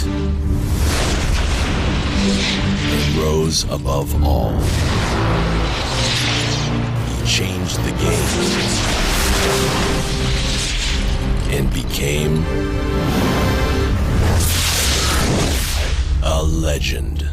great. He rose above all. He changed the game and became a legend.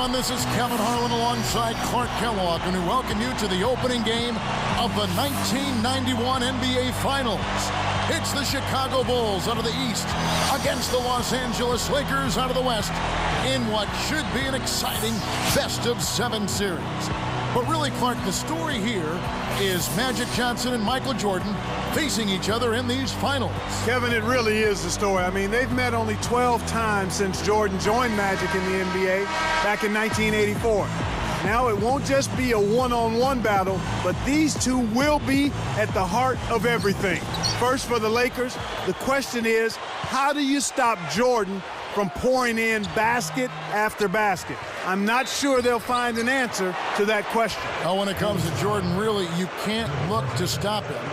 This is Kevin Harlan alongside Clark Kellogg, and we welcome you to the opening game of the 1991 NBA Finals. It's the Chicago Bulls out of the East against the Los Angeles Lakers out of the West in what should be an exciting best-of-7 series. But really, Clark, the story here is Magic Johnson and Michael Jordan facing each other in these finals. Kevin, it really is the story. I mean, they've met only 12 times since Jordan joined Magic in the NBA back in 1984. Now it won't just be a one-on-one battle, but these two will be at the heart of everything. First, for the Lakers, the question is, how do you stop Jordan from pouring in basket after basket? I'm not sure they'll find an answer to that question. Well, when it comes to Jordan, really, you can't look to stop him.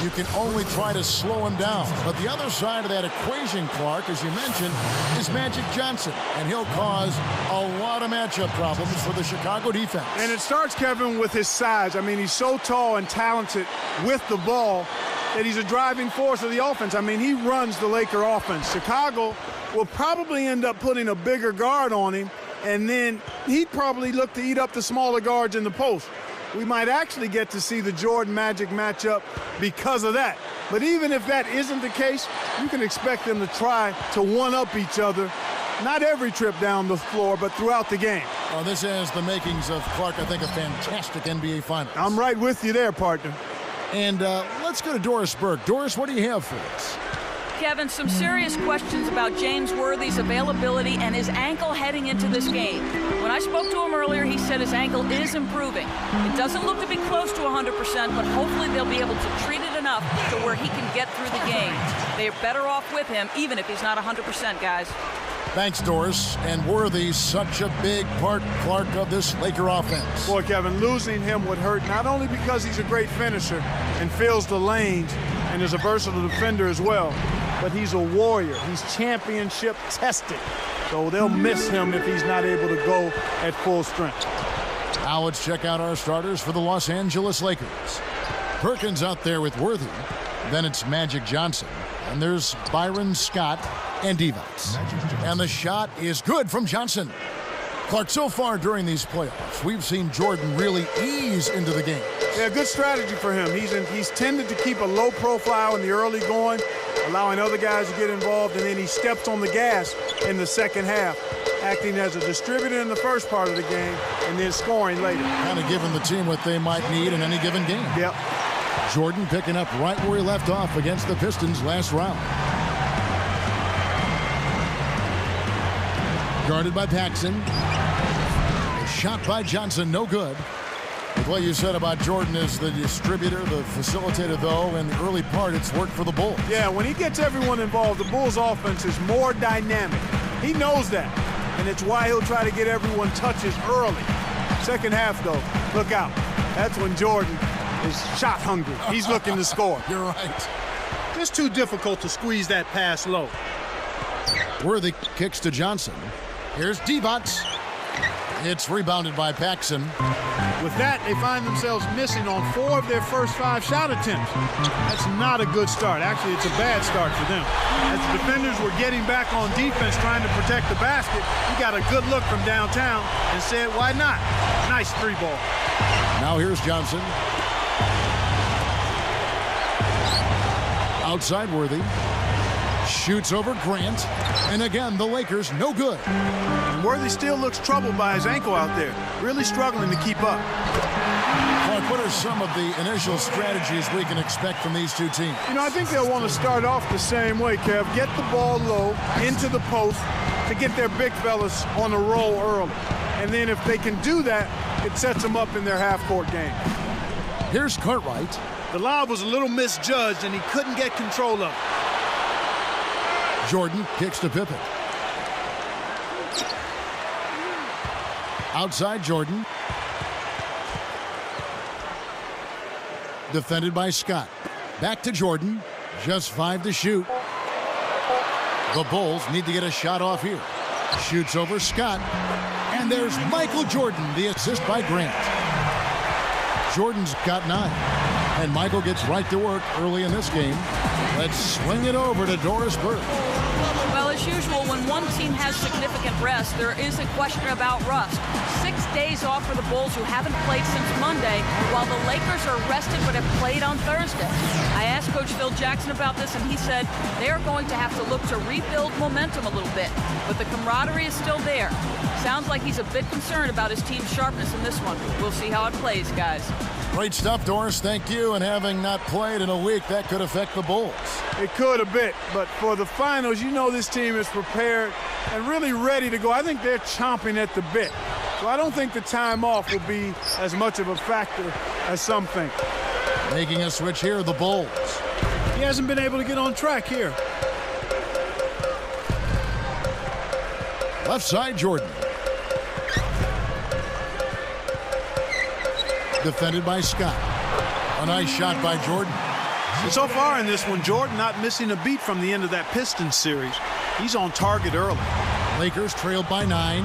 You can only try to slow him down. But the other side of that equation, Clark, as you mentioned, is Magic Johnson. And he'll cause a lot of matchup problems for the Chicago defense. And it starts, Kevin, with his size. I mean, he's so tall and talented with the ball that he's a driving force of the offense. I mean, he runs the Laker offense. Chicago will probably end up putting a bigger guard on him, and then he'd probably look to eat up the smaller guards in the post. We might actually get to see the Jordan-Magic matchup because of that. But even if that isn't the case, you can expect them to try to one-up each other, not every trip down the floor, but throughout the game. Oh, this has the makings of, Clark, I think, a fantastic NBA Finals. I'm right with you there, partner. And let's go to Doris Burke. Doris, what do you have for us? Kevin, some serious questions about James Worthy's availability and his ankle heading into this game. When I spoke to him earlier, he said his ankle is improving. It doesn't look to be close to 100%, but hopefully they'll be able to treat it enough to where he can get through the game. They're better off with him, even if he's not 100%, guys. Thanks, Doris. And Worthy's such a big part, Clark, of this Laker offense. Boy, Kevin, losing him would hurt, not only because he's a great finisher and fills the lanes and is a versatile defender as well, but he's a warrior. He's championship tested. So they'll miss him if he's not able to go at full strength. Now let's check out our starters for the Los Angeles Lakers. Perkins out there with Worthy. Then it's Magic Johnson. And there's Byron Scott and Divac. And the shot is good from Johnson. Clark, so far during these playoffs, we've seen Jordan really ease into the game. Yeah, good strategy for him. He's tended to keep a low profile in the early going, allowing other guys to get involved, and then he steps on the gas in the second half, acting as a distributor in the first part of the game and then scoring later. Kind of giving the team what they might need in any given game. Yep. Jordan picking up right where he left off against the Pistons last round. Guarded by Paxson. A shot by Johnson, no good. With what you said about Jordan as the distributor, the facilitator, though, in the early part, it's worked for the Bulls. Yeah, when he gets everyone involved, the Bulls' offense is more dynamic. He knows that, and it's why he'll try to get everyone touches early. Second half, though, look out. That's when Jordan is shot hungry. He's looking to score. You're right. Just too difficult to squeeze that pass low. Worthy kicks to Johnson. Here's Divac. It's rebounded by Paxson. With that, they find themselves missing on 4 of their first 5 shot attempts. That's not a good start. Actually, it's a bad start for them. As the defenders were getting back on defense trying to protect the basket, he got a good look from downtown and said, why not? Nice 3-ball. Now here's Johnson. Outside Worthy. Shoots over Grant. And again, the Lakers no good. And Worthy still looks troubled by his ankle out there. Really struggling to keep up. Clark, what are some of the initial strategies we can expect from these two teams? You know, I think they'll want to start off the same way, Kev. Get the ball low into the post to get their big fellas on a roll early. And then if they can do that, it sets them up in their half-court game. Here's Cartwright. The lob was a little misjudged, and he couldn't get control of it. Jordan kicks to Pippen. Outside Jordan. Defended by Scott. Back to Jordan. Just 5 to shoot. The Bulls need to get a shot off here. Shoots over Scott. And there's Michael Jordan, the assist by Grant. Jordan's got 9. And Michael gets right to work early in this game. Let's swing it over to Doris Burke. Well, as usual, when one team has significant rest, there is a question about rust. 6 days off for the Bulls, who haven't played since Monday, while the Lakers are rested but have played on Thursday. I asked Coach Phil Jackson about this, and he said they are going to have to look to rebuild momentum a little bit, but the camaraderie is still there. Sounds like he's a bit concerned about his team's sharpness in this one. We'll see how it plays, guys. Great stuff, Doris. Thank you. And having not played in a week, that could affect the Bulls. It could a bit, but for the finals, you know this team is prepared and really ready to go. I think they're chomping at the bit. So I don't think the time off will be as much of a factor as some think. Making a switch here, the Bulls. He hasn't been able to get on track here. Left side, Jordan. Defended by Scott. A nice shot by Jordan. And so far in this one, Jordan not missing a beat from the end of that Pistons series. He's on target early. Lakers trailed by 9.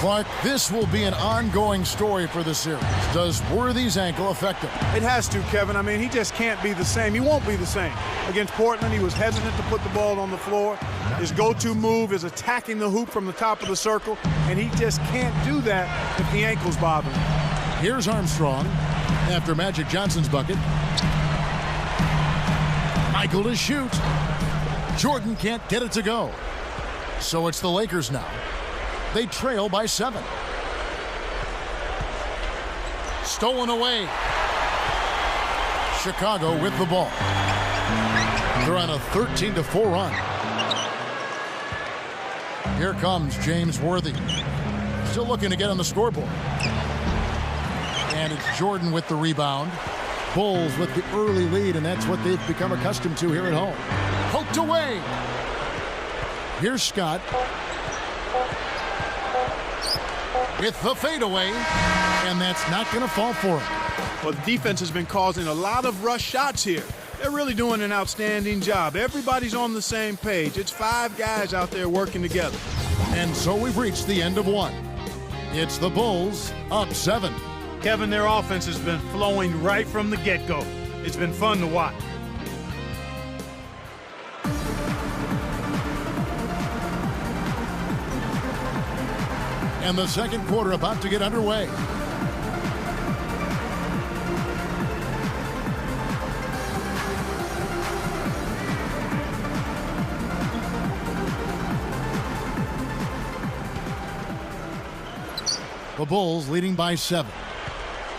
Clark, this will be an ongoing story for the series. Does Worthy's ankle affect him? It has to, Kevin. I mean, he just can't be the same. He won't be the same. Against Portland, he was hesitant to put the ball on the floor. His go-to move is attacking the hoop from the top of the circle, and he just can't do that if the ankle's bothering him. Here's Armstrong after Magic Johnson's bucket. Michael to shoot. Jordan can't get it to go. So it's the Lakers now. They trail by 7. Stolen away. Chicago with the ball. They're on a 13-4 run. Here comes James Worthy. Still looking to get on the scoreboard. And it's Jordan with the rebound. Bulls with the early lead, and that's what they've become accustomed to here at home. Poked away. Here's Scott. With the fadeaway, and that's not going to fall for him. Well, the defense has been causing a lot of rush shots here. They're really doing an outstanding job. Everybody's on the same page. It's 5 guys out there working together. And so we've reached the end of one. It's the Bulls up 7. Kevin, their offense has been flowing right from the get-go. It's been fun to watch. And the second quarter about to get underway. The Bulls leading by 7.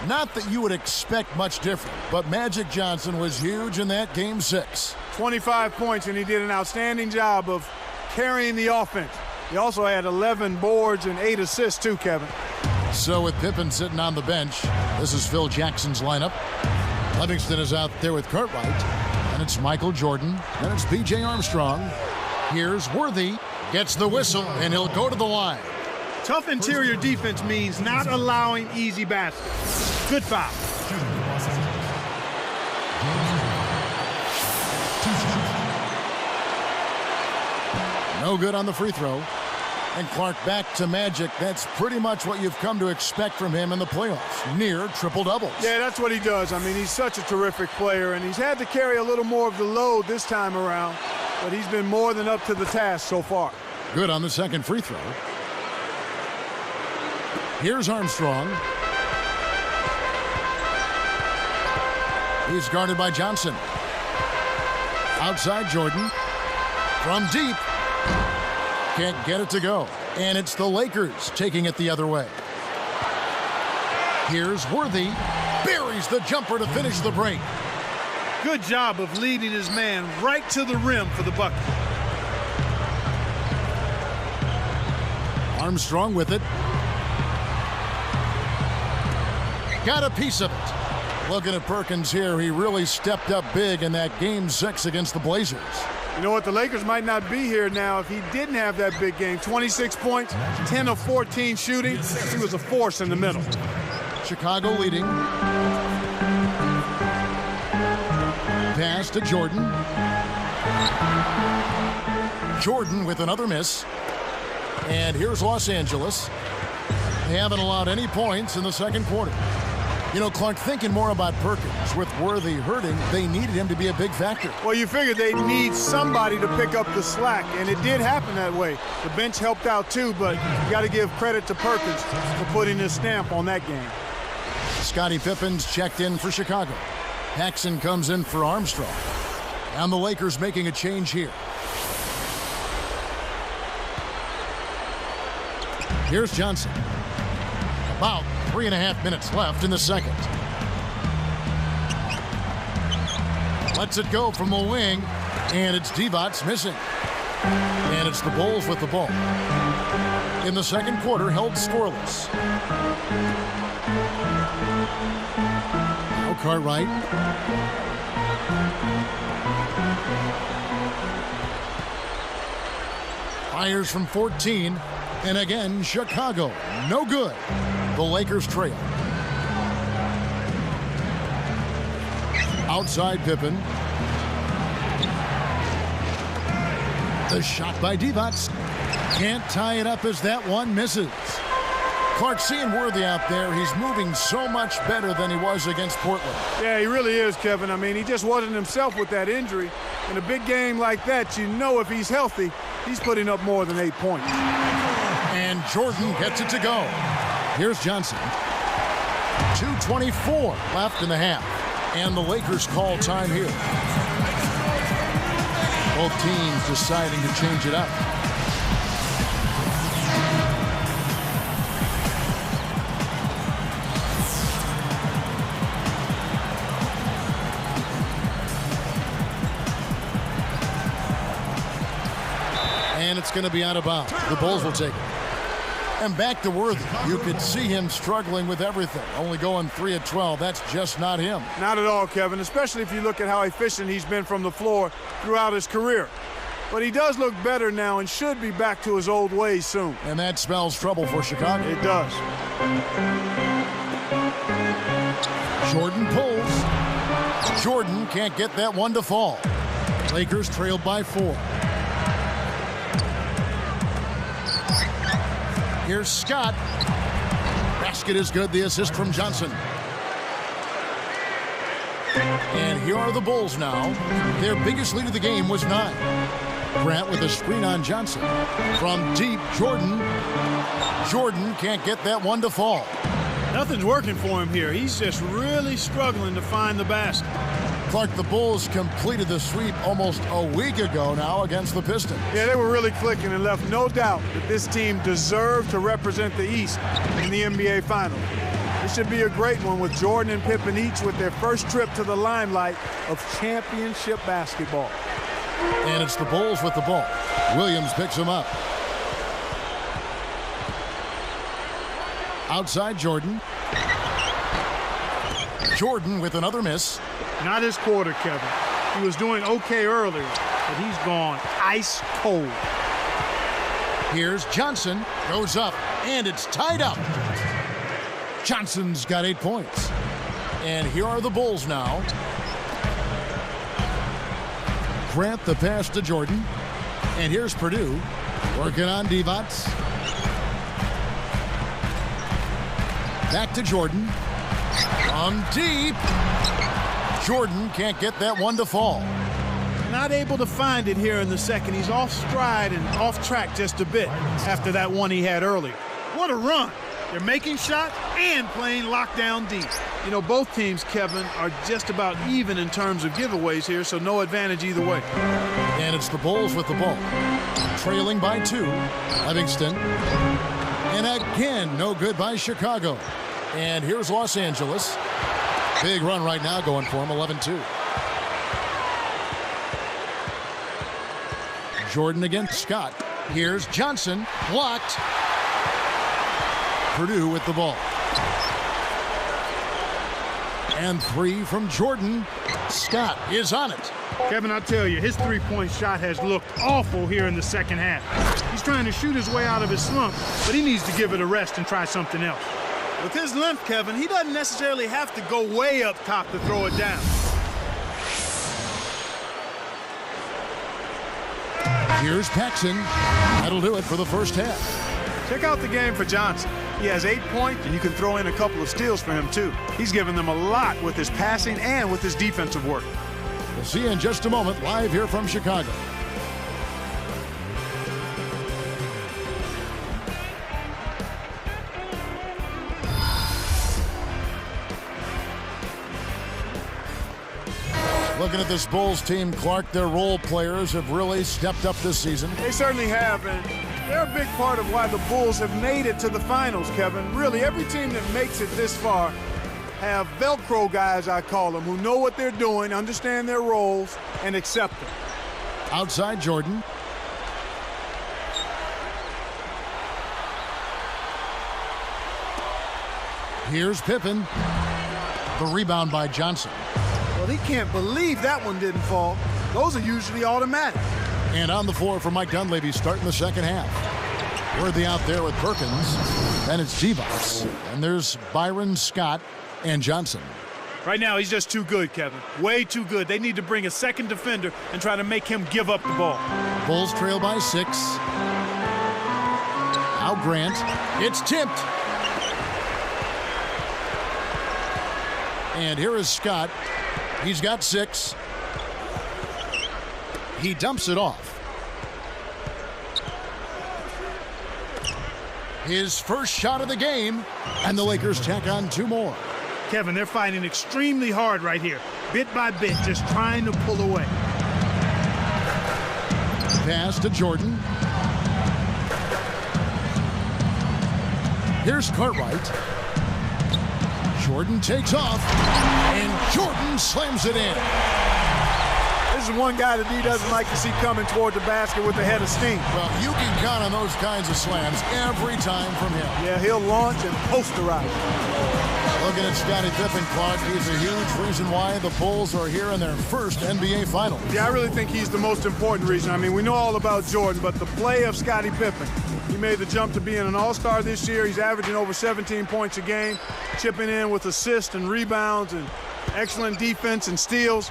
Not that you would expect much different, but Magic Johnson was huge in that Game 6. 25 points, and he did an outstanding job of carrying the offense. He also had 11 boards and 8 assists too, Kevin. So with Pippen sitting on the bench, this is Phil Jackson's lineup. Livingston is out there with Cartwright, and it's Michael Jordan, and it's B.J. Armstrong. Here's Worthy, gets the whistle, and he'll go to the line. Tough interior defense means not allowing easy baskets. Good foul. No good on the free throw. And Clark back to Magic. That's pretty much what you've come to expect from him in the playoffs. Near triple-doubles. Yeah, that's what he does. I mean, he's such a terrific player, and he's had to carry a little more of the load this time around, but he's been more than up to the task so far. Good on the second free throw. Here's Armstrong. He's guarded by Johnson. Outside Jordan. From deep. Can't get it to go. And it's the Lakers taking it the other way. Here's Worthy. Buries the jumper to finish the break. Good job of leading his man right to the rim for the bucket. Armstrong with it. Got a piece of it. Looking at Perkins here, he really stepped up big in that Game 6 against the Blazers. You know what? The Lakers might not be here now if he didn't have that big game. 26 points, 10 of 14 shooting. He was a force in the middle. Chicago leading. Pass to Jordan. Jordan with another miss. And here's Los Angeles. They haven't allowed any points in the second quarter. You know, Clark, thinking more about Perkins. With Worthy hurting, they needed him to be a big factor. Well, you figured they need somebody to pick up the slack, and it did happen that way. The bench helped out too, but you got to give credit to Perkins for putting his stamp on that game. Scottie Pippen's checked in for Chicago. Paxson comes in for Armstrong. And the Lakers making a change here. Here's Johnson. About 3.5 minutes left in the second. Lets it go from the wing, and it's Divot's missing. And it's the Bulls with the ball. In the second quarter, held scoreless. Now Cartwright. Fires from 14, and again, Chicago. No good. The Lakers trail. Outside Pippen. The shot by Divac. Can't tie it up as that one misses. Clark, seeing Worthy out there, he's moving so much better than he was against Portland. Yeah, he really is, Kevin. I mean, he just wasn't himself with that injury. In a big game like that, you know if he's healthy, he's putting up more than 8 points. And Jordan gets it to go. Here's Johnson. 2:24 left in the half. And the Lakers call time here. Both teams deciding to change it up. And it's going to be out of bounds. The Bulls will take it. And back to Worthy. You could see him struggling with everything. Only going 3 of 12. That's just not him. Not at all, Kevin, especially if you look at how efficient he's been from the floor throughout his career. But he does look better now and should be back to his old ways soon. And that spells trouble for Chicago. It does. Jordan pulls. Jordan can't get that one to fall. Lakers trailed by 4. Here's Scott. Basket is good. The assist from Johnson. And here are the Bulls now. Their biggest lead of the game was 9. Grant with a screen on Johnson. From deep, Jordan. Jordan can't get that one to fall. Nothing's working for him here. He's just really struggling to find the basket. Clark, the Bulls completed the sweep almost a week ago now against the Pistons. Yeah, they were really clicking and left no doubt that this team deserved to represent the East in the NBA Finals. This should be a great one with Jordan and Pippen each with their first trip to the limelight of championship basketball. And it's the Bulls with the ball. Williams picks him up. Outside Jordan. Jordan with another miss. Not his quarter, Kevin. He was doing okay earlier, but he's gone ice cold. Here's Johnson. Goes up, and it's tied up. Johnson's got 8 points. And here are the Bulls now. Grant the pass to Jordan. And here's Purdue working on Divac. Back to Jordan. From deep. Jordan can't get that one to fall. Not able to find it here in the second. He's off stride and off track just a bit after that one he had earlier. What a run. They're making shots and playing lockdown deep. You know, both teams, Kevin, are just about even in terms of giveaways here, so no advantage either way. And it's the Bulls with the ball. Trailing by 2. Livingston. And again, no good by Chicago. And here's Los Angeles. Big run right now going for him, 11-2. Jordan against Scott. Here's Johnson. Blocked. Purdue with the ball. And 3 from Jordan. Scott is on it. Kevin, I tell you, his three-point shot has looked awful here in the second half. He's trying to shoot his way out of his slump, but he needs to give it a rest and try something else. With his length, Kevin, he doesn't necessarily have to go way up top to throw it down. Here's Paxson. That'll do it for the first half. Check out the game for Johnson. He has 8 points, and you can throw in a couple of steals for him, too. He's given them a lot with his passing and with his defensive work. We'll see you in just a moment, live here from Chicago. Looking at this Bulls team, Clark, their role players have really stepped up this season. They certainly have, and they're a big part of why the Bulls have made it to the finals, Kevin. Really, every team that makes it this far have Velcro guys, I call them, who know what they're doing, understand their roles, and accept them. Outside Jordan. Here's Pippen. The rebound by Johnson. Well, he can't believe that one didn't fall. Those are usually automatic. And on the floor for Mike Dunleavy starting the second half. Worthy out there with Perkins. Then it's Divac. And there's Byron, Scott, and Johnson. Right now, he's just too good, Kevin. Way too good. They need to bring a second defender and try to make him give up the ball. Bulls trail by 6. Now Grant. It's tipped. And here is Scott. He's got 6. He dumps it off. His first shot of the game, and the Lakers tack on 2 more. Kevin, they're fighting extremely hard right here. Bit by bit, just trying to pull away. Pass to Jordan. Here's Cartwright. Jordan takes off, and Jordan slams it in. This is one guy that he doesn't like to see coming toward the basket with a head of steam. Well, you can count on those kinds of slams every time from him. Yeah, he'll launch and posterize. Looking at Scottie Pippen, Clark, he's a huge reason why the Bulls are here in their first NBA Finals. Yeah, I really think he's the most important reason. I mean, we know all about Jordan, but the play of Scottie Pippen. He made the jump to being an all-star this year. He's averaging over 17 points a game, chipping in with assists and rebounds and excellent defense and steals.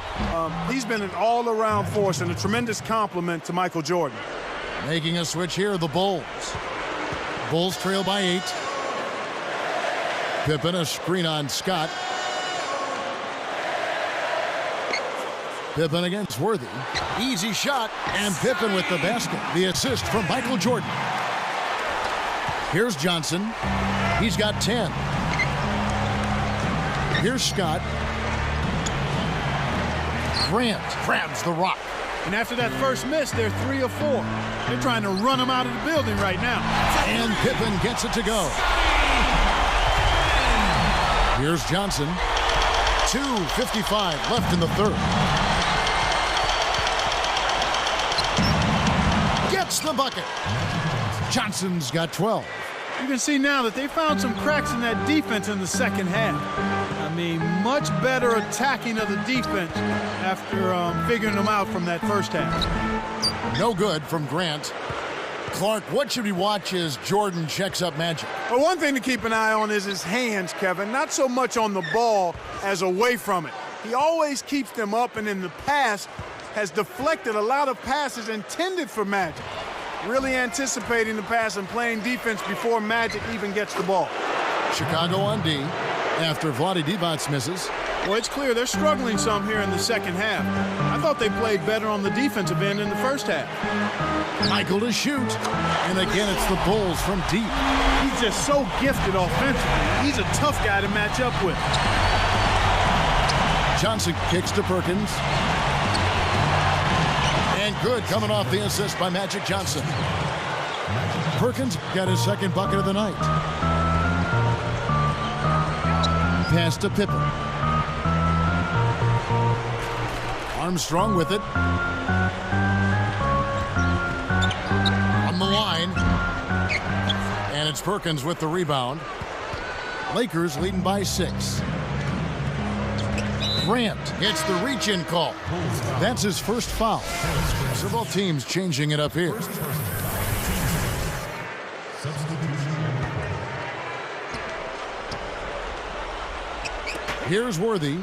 He's been an all-around force and a tremendous compliment to Michael Jordan. Making a switch here, the Bulls. Bulls trail by 8. Pippen, a screen on Scott. Pippen against Worthy. Easy shot, and Pippen with the basket. The assist from Michael Jordan. Here's Johnson. He's got 10. Here's Scott. Grant grabs the rock. And after that first miss, they're 3 of 4. They're trying to run him out of the building right now. And Pippen gets it to go. Here's Johnson. 2:55 left in the third. Gets the bucket. Johnson's got 12. You can see now that they found some cracks in that defense in the second half. I mean, much better attacking of the defense after figuring them out from that first half. No good from Grant. Clark, what should we watch as Jordan checks up Magic? Well, one thing to keep an eye on is his hands, Kevin. Not so much on the ball as away from it. He always keeps them up, and in the past has deflected a lot of passes intended for Magic. Really anticipating the pass and playing defense before Magic even gets the ball. Chicago on D after Vlade Divac misses. Well, it's clear they're struggling some here in the second half. I thought they played better on the defensive end in the first half. Michael to shoot. And again, it's the Bulls from deep. He's just so gifted offensively. He's a tough guy to match up with. Johnson kicks to Perkins. And good coming off the assist by Magic Johnson. Perkins got his second bucket of the night. Pass to Pippen. Armstrong with it. On the line. And it's Perkins with the rebound. Lakers leading by 6. Grant gets the reach-in call. That's his first foul. Several teams changing it up here. Here's Worthy.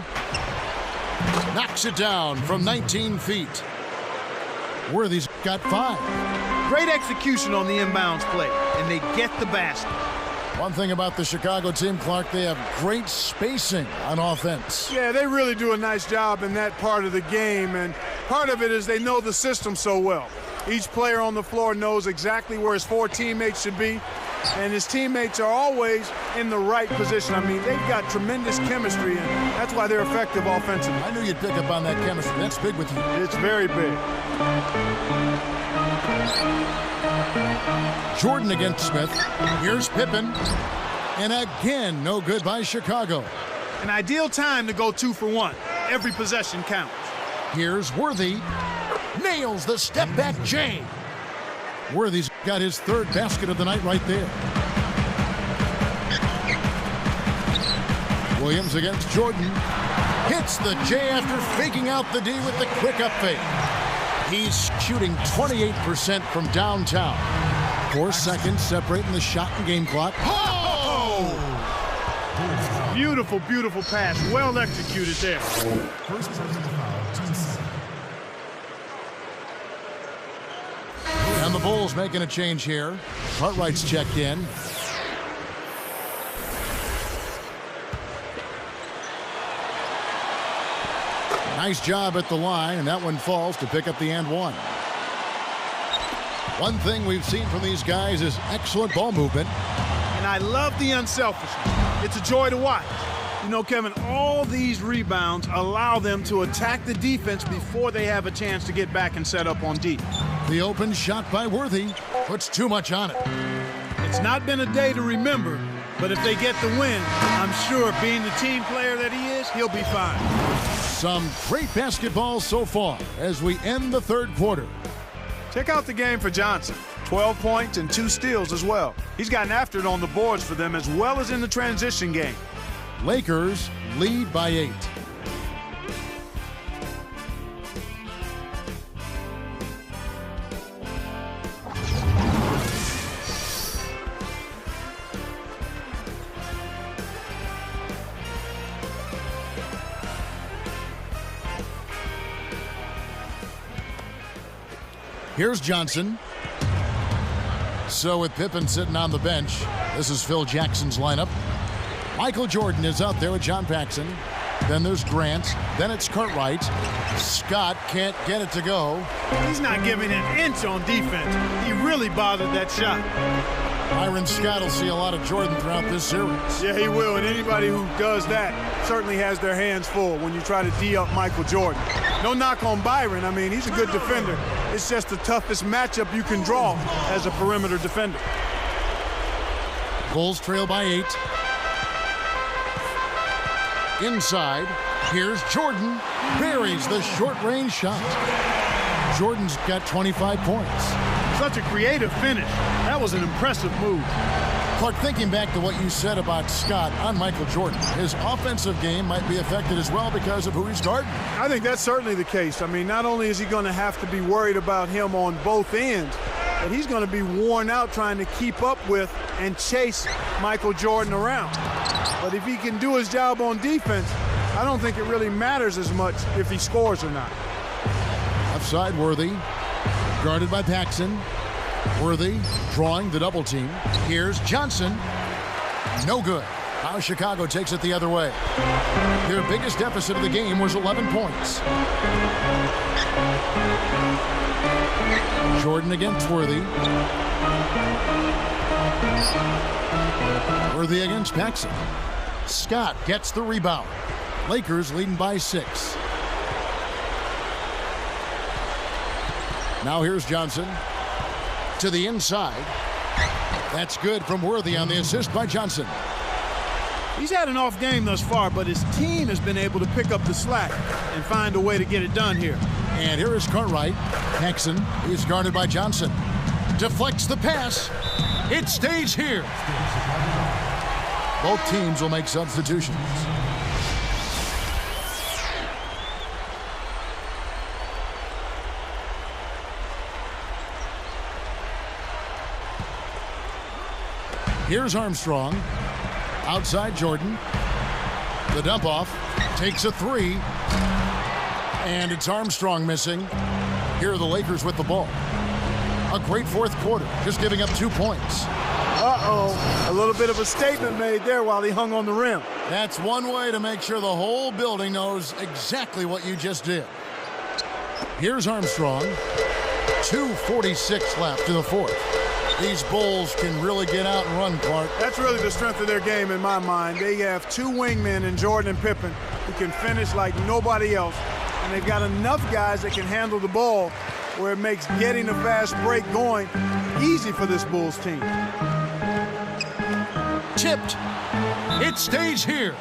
Knocks it down from 19 feet. Worthy's got 5. Great execution on the inbounds play, and they get the basket. One thing about the Chicago team, Clark, they have great spacing on offense. Yeah, they really do a nice job in that part of the game, and part of it is they know the system so well. Each player on the floor knows exactly where his 4 teammates should be, and his teammates are always in the right position. I mean, they've got tremendous chemistry, and that's why they're effective offensively. I knew you'd pick up on that chemistry. That's big with you. It's very big. Jordan against Smith. Here's Pippen. And again, no good by Chicago. An ideal time to go 2 for 1. Every possession counts. Here's Worthy. Nails the step-back J. Worthy's got his 3rd basket of the night right there. Williams against Jordan. Hits the J after faking out the D with the quick up fake. He's shooting 28% from downtown. 4 seconds separating the shot and game clock. Oh! Beautiful, beautiful pass. Well executed there. First personal foul, team 7. And the Bulls making a change here. Cartwright's checked in. Nice job at the line, and that one falls to pick up the and one. One thing we've seen from these guys is excellent ball movement. And I love the unselfishness. It's a joy to watch. You know, Kevin, all these rebounds allow them to attack the defense before they have a chance to get back and set up on D. The open shot by Worthy puts too much on it. It's not been a day to remember, but if they get the win, I'm sure being the team player that he is, he'll be fine. Some great basketball so far as we end the 3rd quarter. Check out the game for Johnson. 12 points and 2 steals as well. He's gotten after it on the boards for them as well as in the transition game. Lakers lead by 8. Here's Johnson. So with Pippen sitting on the bench, this is Phil Jackson's lineup. Michael Jordan is out there with John Paxson. Then there's Grant. Then it's Cartwright. Scott can't get it to go. He's not giving an inch on defense. He really bothered that shot. Byron Scott will see a lot of Jordan throughout this series. Yeah, he will, and anybody who does that certainly has their hands full when you try to D up Michael Jordan. No knock on Byron. I mean, he's a good defender. It's just the toughest matchup you can draw as a perimeter defender. Bulls trail by 8. Inside, here's Jordan. Buries the short-range shot. Jordan's got 25 points. Such a creative finish. That was an impressive move. Clark, thinking back to what you said about Scott on Michael Jordan, his offensive game might be affected as well because of who he's guarding. I think that's certainly the case. I mean, not only is he going to have to be worried about him on both ends, but he's going to be worn out trying to keep up with and chase Michael Jordan around. But if he can do his job on defense, I don't think it really matters as much if he scores or not. Left side, Worthy, guarded by Paxson. Worthy drawing the double team. Here's Johnson. No good. Now Chicago takes it the other way. Their biggest deficit of the game was 11 points. Jordan against Worthy. Worthy against Paxson. Scott gets the rebound. Lakers leading by 6. Now here's Johnson to the inside. That's good from Worthy on the assist by Johnson. He's had an off game thus far, but his team has been able to pick up the slack and find a way to get it done here. And here is Cartwright. Paxson is guarded by Johnson. Deflects the pass. It stays here. Both teams will make substitutions. Here's Armstrong. Outside Jordan. The dump off. Takes a 3. And it's Armstrong missing. Here are the Lakers with the ball. A great fourth quarter, just giving up 2 points. Uh-oh. A little bit of a statement made there while he hung on the rim. That's one way to make sure the whole building knows exactly what you just did. Here's Armstrong. 2:46 left in the fourth. These Bulls can really get out and run, Clark. That's really the strength of their game in my mind. They have 2 wingmen in Jordan and Pippen who can finish like nobody else. And they've got enough guys that can handle the ball where it makes getting a fast break going easy for this Bulls team. Tipped. It stays here.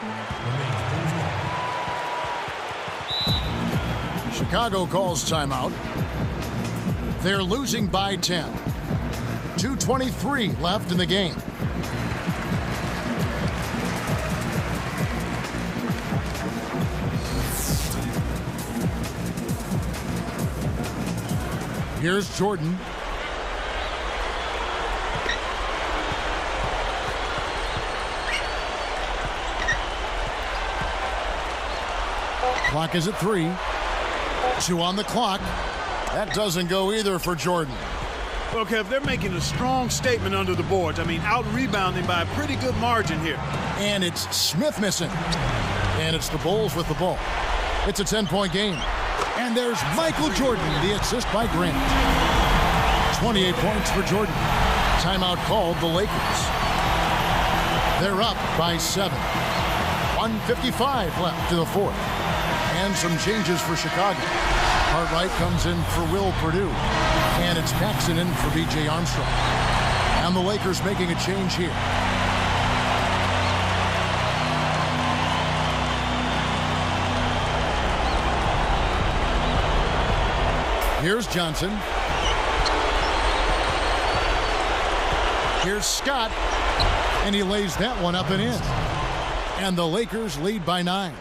Chicago calls timeout. They're losing by 10. 2:23 left in the game. Here's Jordan. Clock is at 3. 2 on the clock. That doesn't go either for Jordan. Well, Kev, they're making a strong statement under the boards. I mean, out-rebounding by a pretty good margin here. And it's Smith missing. And it's the Bulls with the ball. It's a 10-point game. And there's Michael Jordan, the assist by Grant. 28 points for Jordan. Timeout called the Lakers. They're up by 7. 1:55 left to the fourth. And some changes for Chicago. Cartwright comes in for Will Perdue. And it's Paxson in for B.J. Armstrong. And the Lakers making a change here. Here's Johnson. Here's Scott. And he lays that one up and in. And the Lakers lead by 9.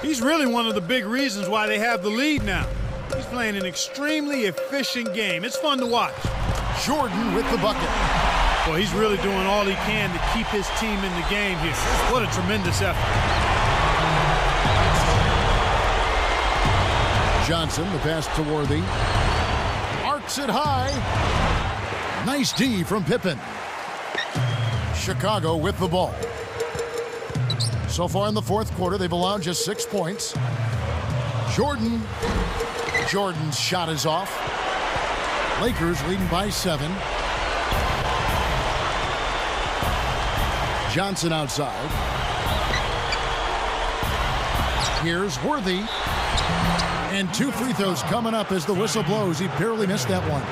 He's really one of the big reasons why they have the lead now. He's playing an extremely efficient game. It's fun to watch. Jordan with the bucket. Well, he's really doing all he can to keep his team in the game here. What a tremendous effort. Johnson, the pass to Worthy. Arcs it high. Nice D from Pippen. Chicago with the ball. So far in the fourth quarter, they've allowed just 6 points. Jordan's shot is off. Lakers leading by 7. Johnson outside. Here's Worthy. And 2 free throws coming up as the whistle blows. He barely missed that one.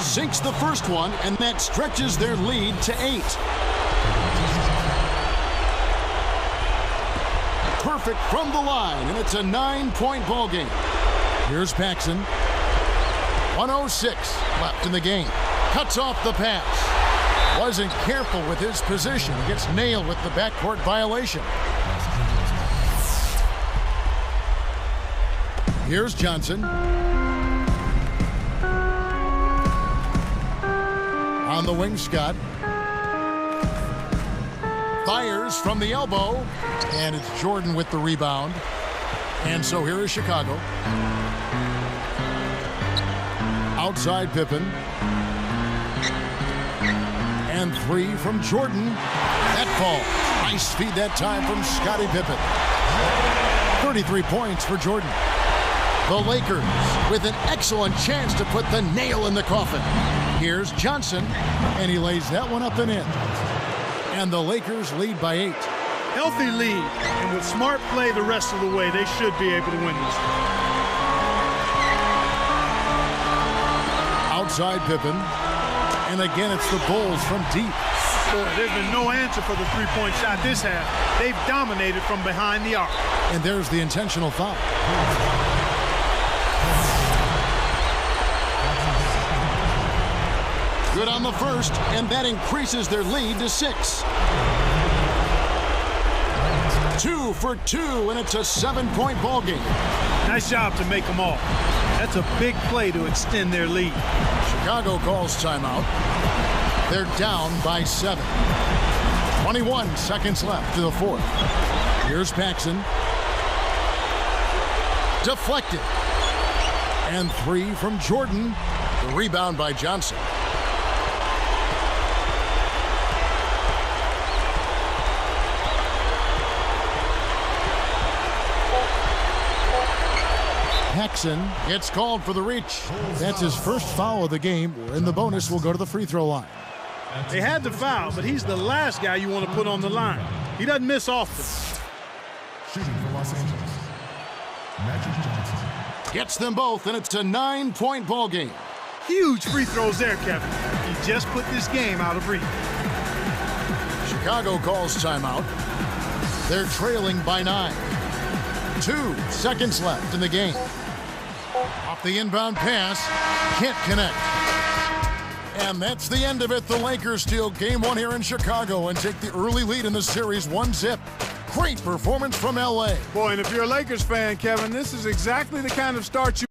Sinks the first one, and that stretches their lead to 8. Perfect from the line, and it's a 9-point ball game. Here's Paxson. 1:06 left in the game. Cuts off the pass. Wasn't careful with his position. Gets nailed with the backcourt violation. Here's Johnson. On the wing, Scott. Fires from the elbow. And it's Jordan with the rebound. And so here is Chicago. Outside Pippen. And 3 from Jordan. That ball. Nice feed that time from Scottie Pippen. 33 points for Jordan. The Lakers with an excellent chance to put the nail in the coffin. Here's Johnson, and he lays that one up and in. And the Lakers lead by 8. Healthy lead, and with smart play the rest of the way, they should be able to win this. Outside Pippen, and again it's the Bulls from deep. There's been no answer for the three-point shot this half. They've dominated from behind the arc. And there's the intentional foul. Good on the first, and that increases their lead to 6. 2 for 2, and it's a 7-point ball game. Nice job to make them all. That's a big play to extend their lead. Chicago calls timeout. They're down by 7. 21 seconds left to the fourth. Here's Paxson. Deflected. And 3 from Jordan. The rebound by Johnson. Paxson gets called for the reach. That's his first foul of the game. In the bonus, will go to the free throw line. They had the foul, but he's the last guy you want to put on the line. He doesn't miss often. Shooting for Los Angeles, Magic Johnson. Gets them both, and it's a 9-point ball game. Huge free throws there, Kevin. He just put this game out of reach. Chicago calls timeout. They're trailing by 9. 2 seconds left in the game. Off the inbound pass, can't connect. And that's the end of it. The Lakers steal game 1 here in Chicago and take the early lead in the series 1-0. Great performance from LA. Boy, and if you're a Lakers fan, Kevin, this is exactly the kind of start you